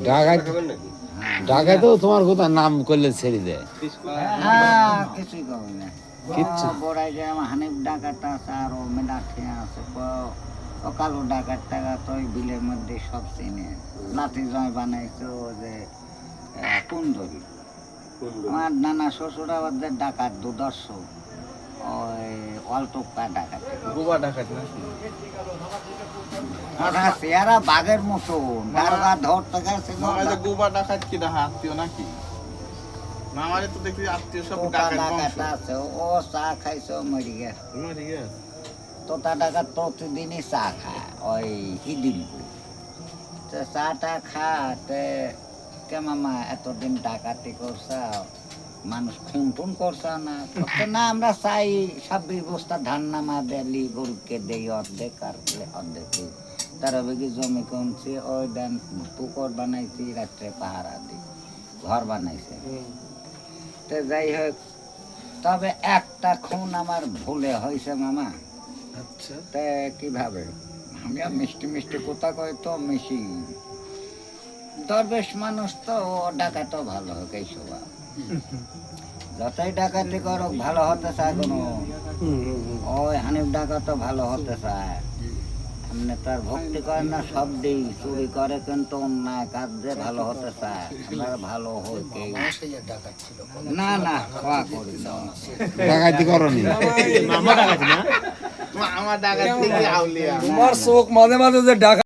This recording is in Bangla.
ঢাকায় ঢাকায় তো তোমার কোথায় নাম করলে ছেড়ে দেয় হ্যাঁ কিছুই কবে না কিচ্ছু বড়াই যে আমার হানিফ ডাকাতটা আছে আর ও মেডাঠিয়া আছে ও কালো ডাকাত টাকা তো ওই বিলের মধ্যে সব চিনে লাঠি জয় বানাইছে ও যে কুন্দরি আমার নানা শ্বশুর আবার যে ডাকাত দুদর্শ ওই অলটোপা ডাকাত গোবা ডাকাত নাকি চেহারা বাঘের মতো দারোগা ধরতে গেছে মামা যে গোবা ডাকাত কি দেখা আত্মীয় নাকি মামারে তো দেখি আত্মীয় সব ডাকাত বংশ আছে ও চা খাইছে ও মরি গেছে মরে গেছে তোতা ডাকাত প্রতিদিনই চা খায় ওই ইদিনপুর তো চাটা খাতে কে মামা এতদিন ডাকাতি করছা মানুষ খুন টুন করছে না না আমরা চাই 26 বস্তা ধান নামা দেলি গরুকে দেই অর্ধেক আর অর্ধেক তারা বেগি জমি কমছে ওই দেন পুকুর বানাইছি রাত্রে পাহারা দিই ঘর বানাইছে তো যাই হোক তবে একটা খুন আমার ভুলে হয়েছে মামা আচ্ছা তে কিভাবে আমি আর মিষ্টি মিষ্টি কথা কই তো মিশি দরবেশ মানুষ তো ও ডাকাতো ভালো হোক এই সবা যতই ডাকাতি করো ভালো হতে চায় কোনো ওই হানিফ ডাকাতো ভালো হতে চায় এমনি তার ভক্তি করে না সব দিই চুরি করে কিন্তু অন্যায় কাজ যে ভালো হতে চায় আমরা ভালো হই কেউ না না খাওয়া করি না ডাকাতি করনি মামা ডাকাত না আমার ডাকাত থেকে আউলিয়া তোমার চোখ মাঝে মাঝে যে ডাকা